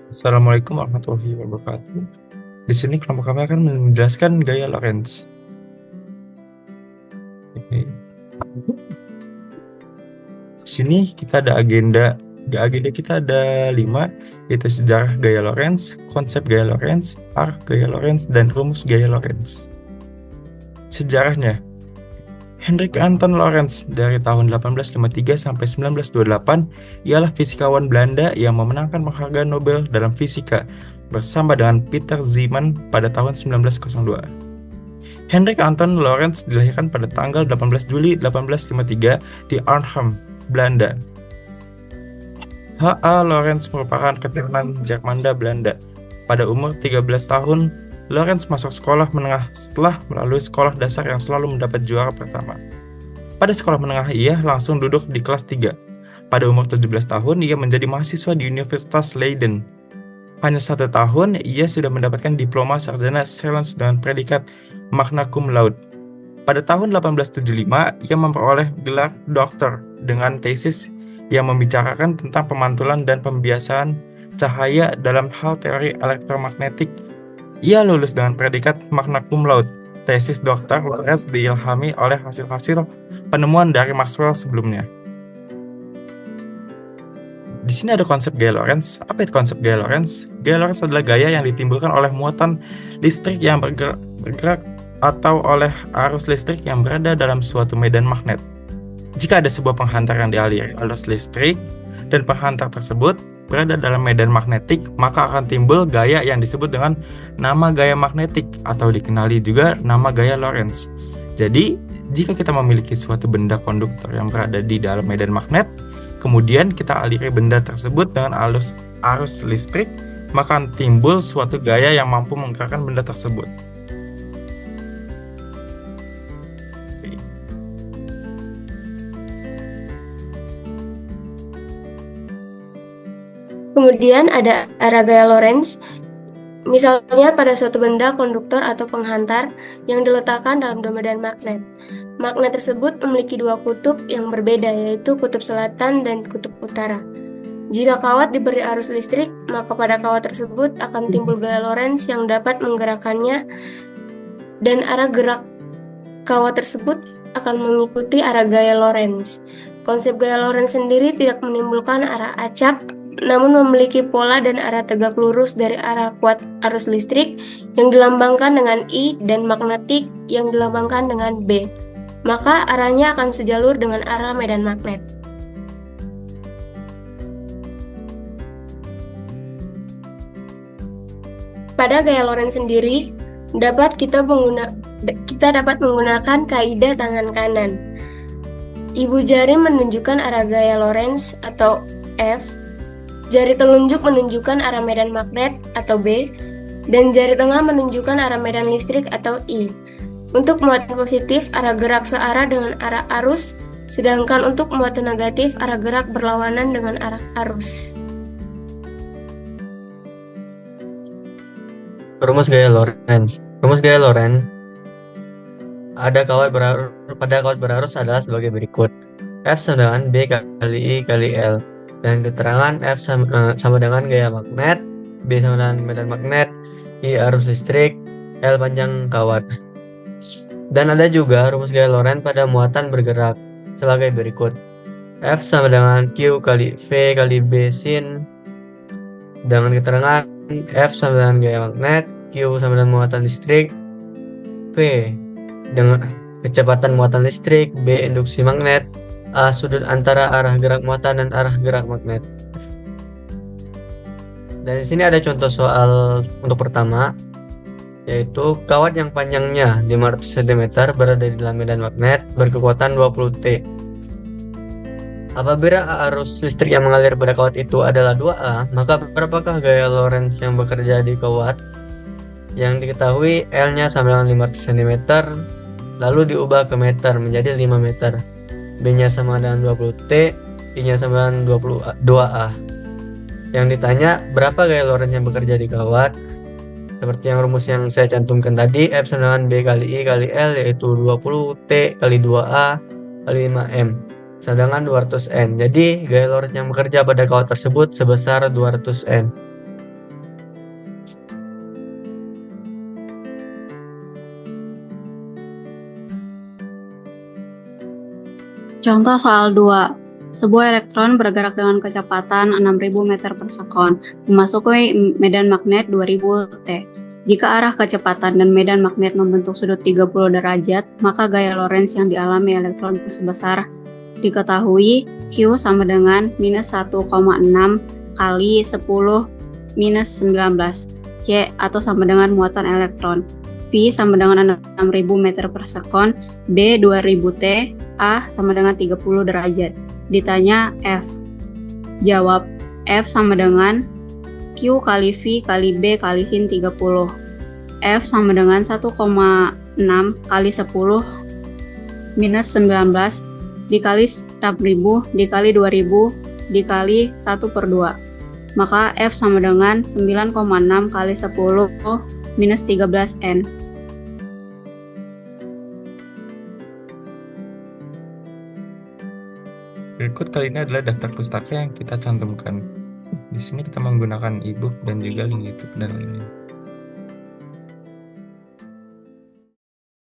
Assalamualaikum warahmatullahi wabarakatuh. Di sini kelompok kami akan menjelaskan gaya Lorentz. Oke. Di sini kita ada agenda. Di agenda kita ada 5, yaitu sejarah gaya Lorentz, konsep gaya Lorentz, arah gaya Lorentz, dan rumus gaya Lorentz. Sejarahnya, Hendrik Anton Lorentz dari tahun 1853 sampai 1928 ialah fisikawan Belanda yang memenangkan penghargaan Nobel dalam fisika bersama dengan Peter Zeeman pada tahun 1902. Hendrik Anton Lorentz dilahirkan pada tanggal 18 Juli 1853 di Arnhem, Belanda. H.A. Lorentz merupakan keturunan Jermanda Belanda. Pada umur 13 tahun, Lorentz masuk sekolah menengah setelah melalui sekolah dasar yang selalu mendapat juara pertama. Pada sekolah menengah ia langsung duduk di kelas 3. Pada umur 17 tahun, ia menjadi mahasiswa di Universitas Leiden. Hanya 1 tahun, ia sudah mendapatkan diploma sarjana sains dengan predikat magna cum laude. Pada tahun 1875, ia memperoleh gelar doktor dengan tesis yang membicarakan tentang pemantulan dan pembiasaan cahaya dalam hal teori elektromagnetik. Ia lulus dengan predikat magna cum laude. Tesis doktor Lorentz diilhami oleh hasil-hasil penemuan dari Maxwell sebelumnya. Di sini ada konsep gaya Lorentz. Apa itu konsep gaya Lorentz? Gaya Lorentz adalah gaya yang ditimbulkan oleh muatan listrik yang bergerak atau oleh arus listrik yang berada dalam suatu medan magnet. Jika ada sebuah penghantar yang dialiri arus listrik dan penghantar tersebut berada dalam medan magnetik, maka akan timbul gaya yang disebut dengan nama gaya magnetik atau dikenali juga nama gaya Lorentz. Jadi, jika kita memiliki suatu benda konduktor yang berada di dalam medan magnet, kemudian kita aliri benda tersebut dengan arus listrik, maka akan timbul suatu gaya yang mampu menggerakkan benda tersebut. Kemudian ada arah gaya Lorentz, misalnya pada suatu benda konduktor atau penghantar yang diletakkan dalam medan magnet. Magnet tersebut memiliki 2 kutub yang berbeda, yaitu kutub selatan dan kutub utara. Jika kawat diberi arus listrik, maka pada kawat tersebut akan timbul gaya Lorentz yang dapat menggerakkannya, dan arah gerak kawat tersebut akan mengikuti arah gaya Lorentz. Konsep gaya Lorentz sendiri tidak menimbulkan arah acak, namun memiliki pola dan arah tegak lurus dari arah kuat arus listrik yang dilambangkan dengan I dan magnetik yang dilambangkan dengan B. Maka arahnya akan sejalur dengan arah medan magnet. Pada gaya Lorentz sendiri, kita dapat menggunakan kaidah tangan kanan. Ibu jari menunjukkan arah gaya Lorentz atau F, jari telunjuk menunjukkan arah medan magnet atau B, dan jari tengah menunjukkan arah medan listrik atau I. Untuk muatan positif, arah gerak searah dengan arah arus, sedangkan untuk muatan negatif, arah gerak berlawanan dengan arah arus. Rumus gaya Lorentz. Rumus gaya Lorentz pada kawat berarus adalah sebagai berikut. F sama dengan B kali I kali L. Dan keterangan F sama dengan gaya magnet, B sama dengan medan magnet, I arus listrik, L panjang kawat. Dan ada juga rumus gaya Lorentz pada muatan bergerak sebagai berikut. F sama dengan Q kali V kali B sin. Dengan keterangan F sama dengan gaya magnet, Q sama dengan muatan listrik, V dengan kecepatan muatan listrik, B induksi magnet, A sudut antara arah gerak muatan dan arah gerak magnet. Dan di sini ada contoh soal untuk pertama, yaitu kawat yang panjangnya 500 cm berada di dalam medan magnet berkekuatan 20 T. Apabila arus listrik yang mengalir pada kawat itu adalah 2A, maka berapakah gaya Lorentz yang bekerja di kawat? Yang diketahui L-nya sama dengan 500 cm, lalu diubah ke meter menjadi 5 meter. B-nya sama dengan 20 T, I-nya sama dengan 2A. Yang ditanya berapa gaya Lorentz yang bekerja di kawat? Seperti yang rumus yang saya cantumkan tadi, F sama dengan B kali I kali L, yaitu 20 T kali 2A kali 5M. Sedangkan 200 N. Jadi gaya Lorentz yang bekerja pada kawat tersebut sebesar 200 N. Contoh soal 2. Sebuah elektron bergerak dengan kecepatan 6.000 meter per sekon, memasuki medan magnet 2000 T. Jika arah kecepatan dan medan magnet membentuk sudut 30 derajat, maka gaya Lorentz yang dialami elektron sebesar diketahui Q sama dengan minus 1,6 kali 10 minus 19 C atau sama dengan muatan elektron. V sama dengan 6.000 meter per sekon, B 2000 T, A sama dengan 30 derajat. Ditanya F. Jawab, F sama dengan Q kali V kali B kali sin 30. F sama dengan 1,6 kali 10 minus 19 dikali 6.000 dikali 2000 dikali 1/2. Maka F sama dengan 9,6 kali 10 minus 13N. Berikut kali ini adalah daftar pustaka yang kita cantumkan. Di sini kita menggunakan e-book dan juga link YouTube dan lain-lain.